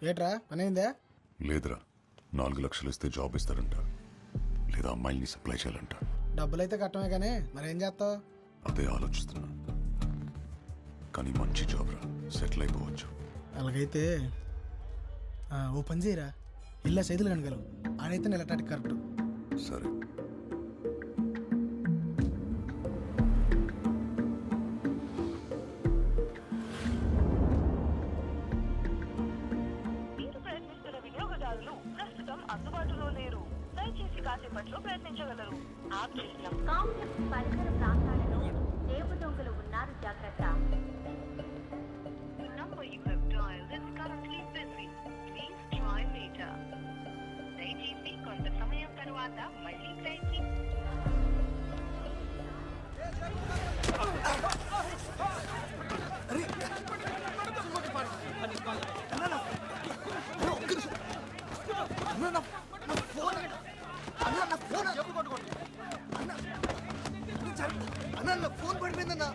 ఏట్రా పనైందా? లేదురా, 4 లక్షలు ఇస్తే జాబ్ ఇస్తారంట, లేదా అమ్మాయిల్ని సప్లై చేయాలంట. డబ్బులైతే కట్టమే కానీ మరేం చేస్తావు? అదే ఆలోచిస్తున్నా. కానీ మంచి జాబ్ రా, సెటిల్ అయిపోవచ్చు. అలాగైతే ఓ పని చేయరా, ఇల్లా సైదులు కనగలవు, ఆడైతే నెలటానికి కరెక్ట్. సరే. మీరు ప్రయత్నిస్తున్న వినియోగదారులు ప్రస్తుతం అందుబాటులో లేరు. దయచేసి కాసేపట్లో ప్రయత్నించగలరు. ఆప్ చేసిన కాంప్లెక్స్ పరిసర ప్రాంతాలలో రేపు దొంగలు ఉన్నారు, జాగ్రత్త. Number you have dialled is currently busy. Please try later. దయచేసి కొంత సమయం తర్వాత మళ్ళీ ప్రయత్నించండి. ఫోన్ పడిపోయిందన్నా.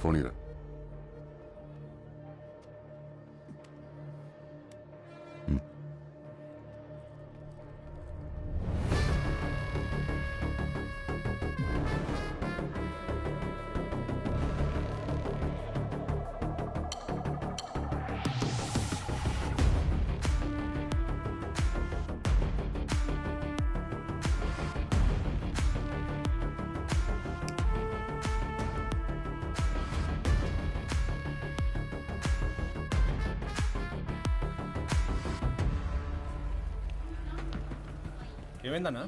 ఫోన్ ఇరా. ఏమైందన్నా?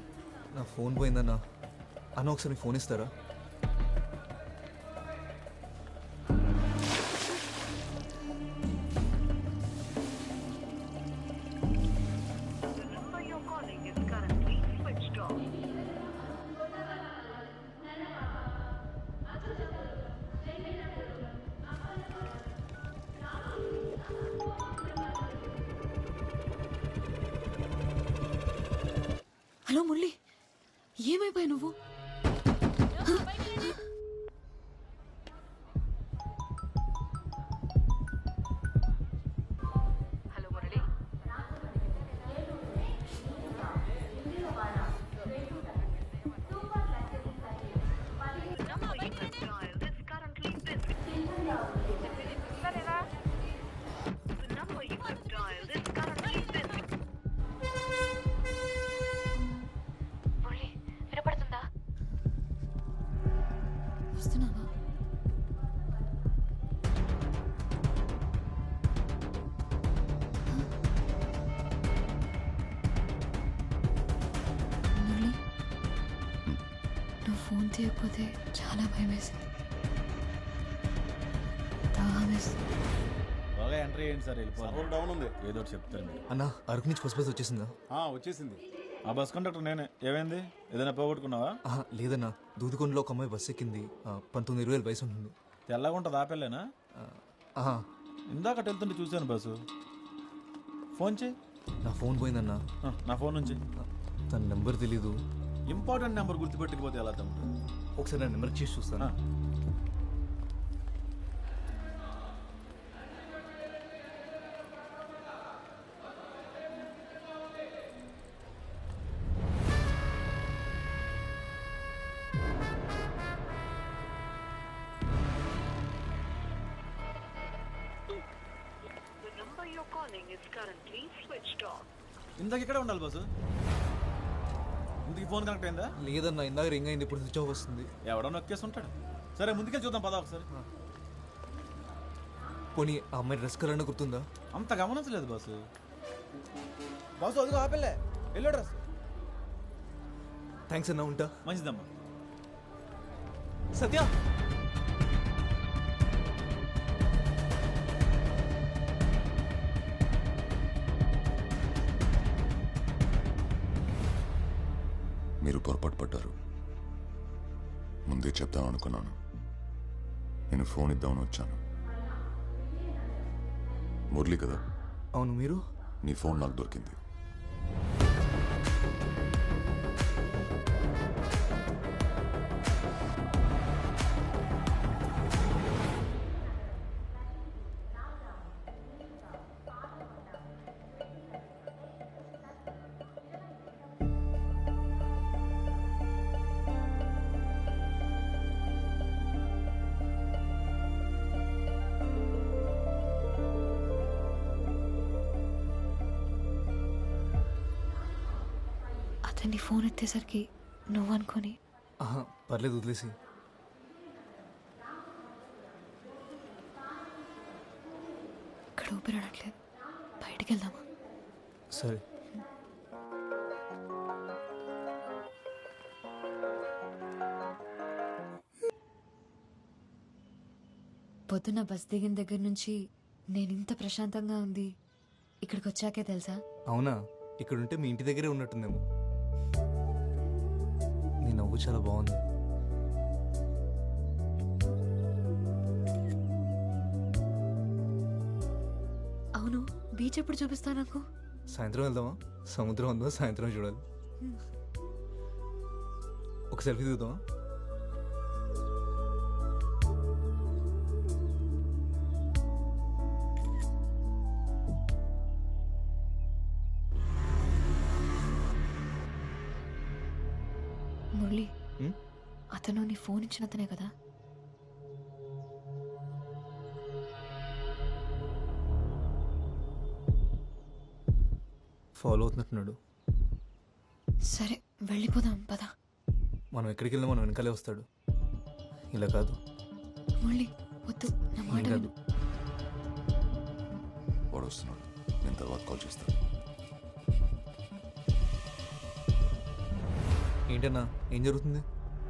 నా ఫోన్ పోయిందన్నా. అన్న ఒకసారి ఫోన్ ఇస్తారా? The number you're calling is currently switched off. Hello Murali, ఏమైపోయావు నువ్వు? Hello Murali. Number you have dialed is currently busy. The number you have dialed is currently busy. Murali, వినపడుతుందా? వస్తున్నావా? మురళి, నువ్వు ఫోన్ తీయకపోతే చాలా భయం వేసింది, దాహం వేస్తుంది. బాగా ఎంట్రీ అయ్యింది సార్, వెళ్ళిపోవాలి. డౌన్ ఉంది, ఏదో ఒకటి చెప్తారు మీరు. అన్న అరకు నుంచి ఫస్ట్ బస్ వచ్చేసిందా? వచ్చేసింది. ఆ బస్ కండక్టర్ నేనే. ఏమైంది, ఏదైనా పోగొట్టుకున్నావా? లేదన్నా, దూదికొండలో ఒక అమ్మాయి బస్ ఎక్కింది. 19-20 వయసు ఉంటుంది. తెల్లగా ఉంటుంది, ఆపేలేనా? ఇందాక వెళ్తుంటే చూశాను బస్సు. ఫోన్ చేయి. నా ఫోన్ పోయిందన్నా. నా ఫోన్ నుంచి. తన నెంబర్ తెలీదు. ఇంపార్టెంట్ నెంబర్ గుర్తుపెట్టకపోతే ఎలా తమ్ముడు? ఒకసారి నా నెంబర్ చేసి చూస్తాను. The number you're calling is currently switched off. ఇందాక ఇక్కడే ఉండాలి బస్సు. ఇందుకు ఫోన్ కనెక్ట్ అయిందా? లేదన్నా, ఇందాక రింగ్ అయింది, ఇప్పుడు స్విచ్ ఆఫ్ వస్తుంది. ఎవడో నొక్కేసి ఉంటాడు. సరే ముందుకెళ్ళి చూద్దాం పదా ఒకసారి. పోనీ ఆ అమ్మాయి డ్రెస్ కలర్ అన్న గుర్తుందా? అంత గమనించలేదు బాసు. బాసు అదిగో ఆపేలే, ఎల్లో డ్రెస్. థ్యాంక్స్ అన్నా, ఉంటా. మంచిదమ్మా. సత్య, మీరు పొరపాటు పడ్డారు. ముందే చెప్దాం అనుకున్నాను. నేను ఫోన్ ఇద్దామని వచ్చాను. మురళి కదా? అవును, మీరు? నీ ఫోన్ నాకు దొరికింది. అతన్ని ఫోన్ ఎత్తేసరికి నువ్వు అనుకొని ఆహా, పర్లేదు వదిలేసి. ఇక్కడ ఊపిరాడట్లేదు, బయటికి వెళ్దామా? సరే. పొద్దున్న బస్ దిగిన దగ్గర నుంచి నేను ఇంత ప్రశాంతంగా ఉంది ఇక్కడికి వచ్చాకే తెలుసా. అవునా? ఇక్కడుంటే మీ ఇంటి దగ్గరే ఉన్నట్టుందేమో. నీ నవ్వు చాలా బాగుంది. అవును, బీచ్ ఎప్పుడు చూపిస్తా నాకు? సాయంత్రం వెళ్దామా? సముద్రం ఉందో సాయంత్రం చూడాలి. ఒక సెల్ఫీ దిగుదామా? మురళి, హ్మ్? అతను నీ ఫోన్ ఇచ్చిన అతనే కదా? ఫాలో అవుతున్నట్టున్నాడు. సరే వెళ్ళిపోదాం పద. మనం ఎక్కడికి వెళ్ళినా మనం వెనకాలే వస్తాడు. ఇలా కాదు. మురళి వద్దు, నా మాట ఏం కాదు. విను. వాడు వస్తున్నాడు, నేను తర్వాత కాల్ చేస్తాను. ఏంటన్నా, ఏం జరుగుతుంది?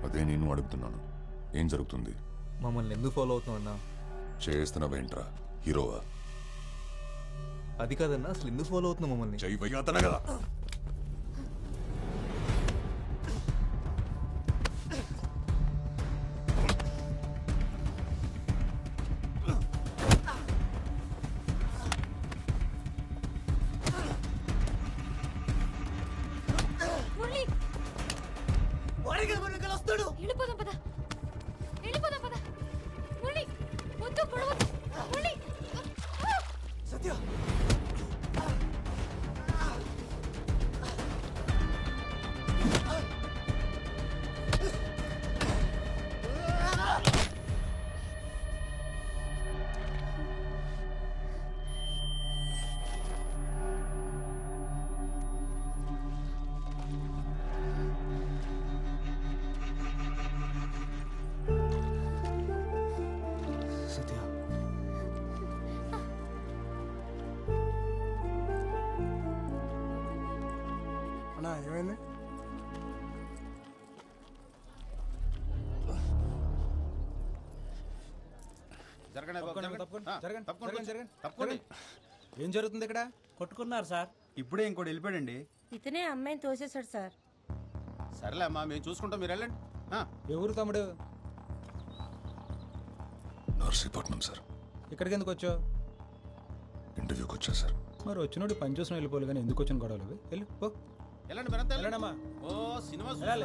అదే నేను అడుగుతున్నాను, ఏం జరుగుతుంది? మమ్మల్ని ఎందుకు ఫాలో అవుతున్నావు అన్నా? చేస్తున్నావేంట్రా, హీరోవా? అది కాదన్నా, అసలు ఎందుకు ఫాలో అవుతున్నావు మమ్మల్ని? చెయ్యి అతనే కదా. మురళి, వెళ్ళిపోదాం పద, వెళ్ళిపోదాం పద. మురళి వద్దు, పొడవద్దు. మురళి సత్య, సత్య, అన్నా ఏమైంది? ఏం జరుగుతుంది ఇక్కడ? కొట్టుకున్నారు సార్. ఇప్పుడే ఇంకోటి వెళ్ళిపోయాడండి. ఇతనే అమ్మాయిని తోసేశాడు సార్. సరేలే అమ్మా, మేము చూసుకుంటాం, మీరు వెళ్ళండి. ఎవరు తమ్ముడు? నర్సీపట్నం సార్. ఇక్కడికి ఎందుకు వచ్చావు? ఇంటర్వ్యూకి వచ్చా సార్. మరి వచ్చినోడు పని చూసిన వెళ్ళిపోవాలి కానీ ఎందుకు వచ్చిన గొడవలు? వెళ్ళి పో. వెళ్ళండమ్మా. వెళ్ళాలి.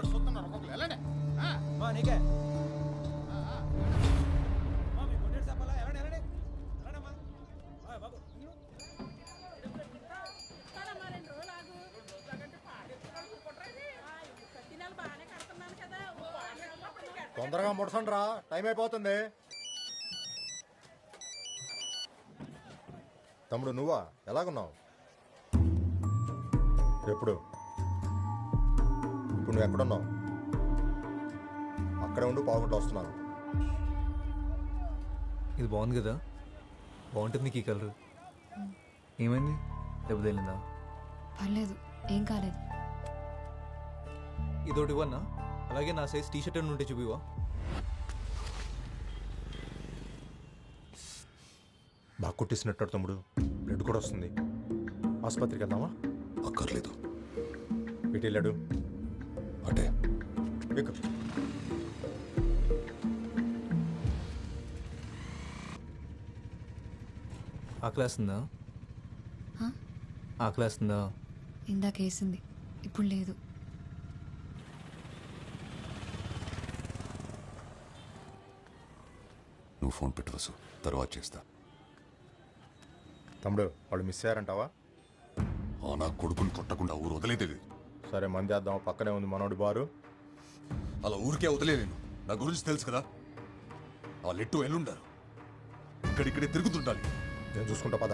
అమ్మా, నీకే. అమ్మా, మీ కొట్టేడు చెప్పాలా? వెళ్ళండి, వెళ్ళండి. వెళ్ళండమ్మా. బాబు. తొందరగా ముడసండి రా, టైం అయిపోతుంది. తమ్ముడు నువ్వా? ఎలాగున్నావు? ఎప్పుడు? ఇప్పుడు నువ్వు ఎక్కడున్నావు? అక్కడే ఉండి పావుగంట వస్తున్నాను. ఇది బాగుంది కదా, బాగుంటుంది నీకు ఈ కలర్. ఏమైంది, దెబ్బ తగిలిందా? పర్లేదు, ఏం కాలేదు. ఇదోటి ఇవ్వన్నా, అలాగే నా సైజ్ టీ షర్ట్ ఉంటే చూపివా? బాగా కొట్టేసినట్టు తమ్ముడు, బ్లడ్ కూడా వస్తుంది. ఆసుపత్రికి వెళ్దామా? అక్కర్లేదు. ఇటు వెళ్ళాడు. అటే ఎక్కు. ఆ క్లాస్ ఉందా? ఆకలేస్తుందా? ఇందాక వేసింది, ఇప్పుడు లేదు. నువ్వు ఫోన్ పెట్టు వసు, తర్వాత చేస్తా. తమ్ముడు వాళ్ళు మిస్ అయ్యారంటావా? నా కొడుకుని కొట్టకుండా ఊరు వదిలేదే. సరే మంది చేద్దాం, పక్కనే ఉంది మనోడి బారు. అలా ఊరికే వదిలేను. నా గురించి తెలుసు కదా, వాళ్ళు ఎట్టు ఎల్లుండారు, ఇక్కడిక్కడే తిరుగుతుండాలి. నేను చూసుకుంటా పద.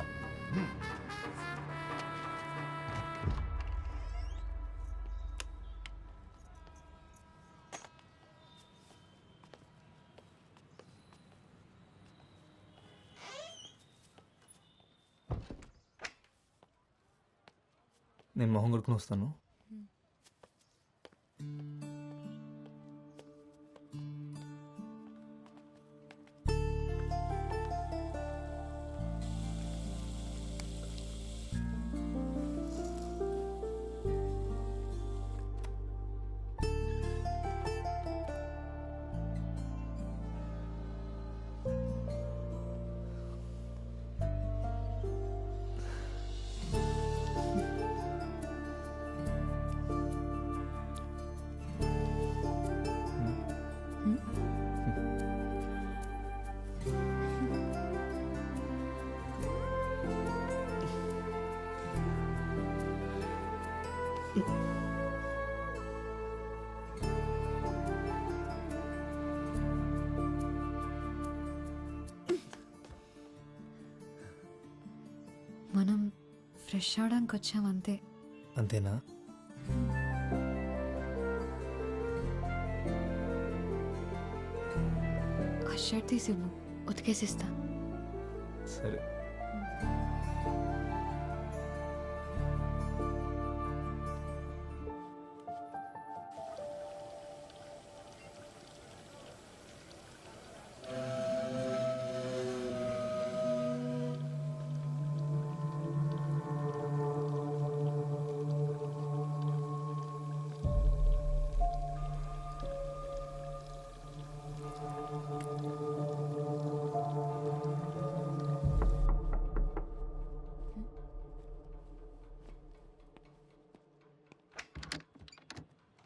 నేను మొహం కొడుకుని వస్తాను. మనం ఫ్రెష్ అవడానికి వచ్చాం అంతే. అంతేనా? ఆ షర్ట్ తీసివ్వు, ఉతికేసిస్తా. సరే.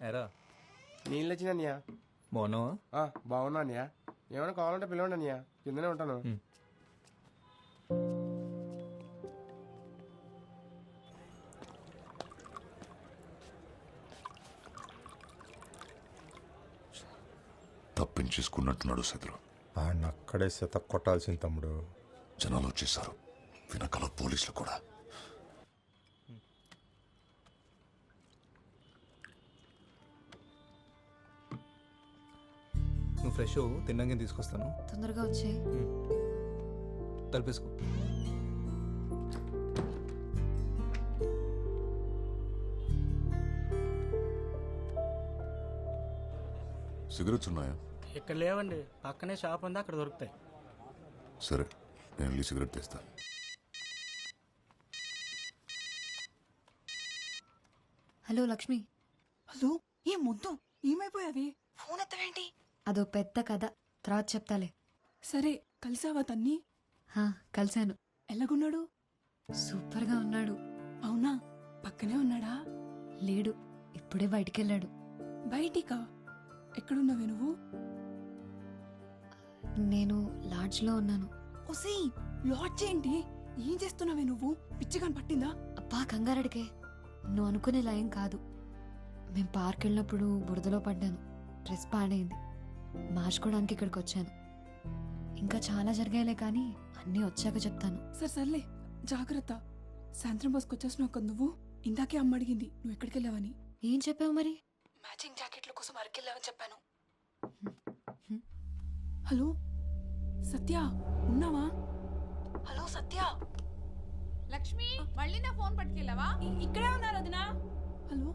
ఎరా నీళ్ళు వచ్చినయ్యా. బాగున్నావా? బాగున్నా అన్నయ్య. ఏమైనా కావాలంటే పిలవండి అన్నయ్య, కిందనే ఉంటాను. తప్పించేసుకున్నట్టున్నాడు శత్రు. ఆయన అక్కడే శత కొట్టాల్సింది తమ్ముడు. జనాలు వచ్చేసారు, వెనకాల పోలీసులు కూడా. నువ్వు ఫ్రెష్ తిన్నాక తీసుకొస్తాను. తొందరగా వచ్చే. తలపేసుకో. సిగరెట్స్ ఉన్నాయా? ఇక్కడ లేవండి, పక్కనే షాప్ ఉంది, అక్కడ దొరుకుతాయి. సరే, నేను వెళ్ళి సిగరెట్ తెస్తా. హలో లక్ష్మి. హలో, ఏం ముద్దు ఏమైపోయావి? ఫోన్ ఎత్తవేంటి? అదో పెద్ద కథ, తర్వాత చెప్తాలే. సరే, కలిసావా తన్ని? కలిశాను. ఎలాగున్నాడు? సూపర్గా ఉన్నాడు. అవునా? పక్కనే ఉన్నాడా? లేడు, ఇప్పుడే బయటికెళ్ళాడు. బయటికా? ఎక్కడున్నావే నువ్వు? నేను లాడ్జ్లో ఉన్నాను. ఒసే, లాడ్జ్ ఏంటి? ఏం చేస్తున్నావే నువ్వు? పిచ్చిగా పట్టిందా? అబ్బా కంగారడికే, నువ్వు అనుకునేలా ఏం కాదు. మేము పార్క్ వెళ్ళినప్పుడు బురదలో పడ్డాను, డ్రెస్ పాడైంది, మార్చుకోవడానికి ఇక్కడికి వచ్చాను. ఇంకా చాలా జరిగాయిలే, కానీ అన్నీ వచ్చాక చెప్తాను. సర్లే, జాగ్రత్త. సాయంత్రం బస్కి వచ్చేసినావు కదా నువ్వు. ఇందాకే అమ్మ అడిగింది నువ్వు ఎక్కడికి వెళ్ళావని. ఏం చెప్పావు మరి? మ్యాచింగ్ జాకెట్ల కోసం అరకెళ్ళావని చెప్పాను. హలో సత్య, ఉన్నావా? హలో సత్య. లక్ష్మి, మళ్ళీ నా ఫోన్ పట్టుకెళ్ళావా? ఇక్కడే ఉన్నారు వదినా. హలో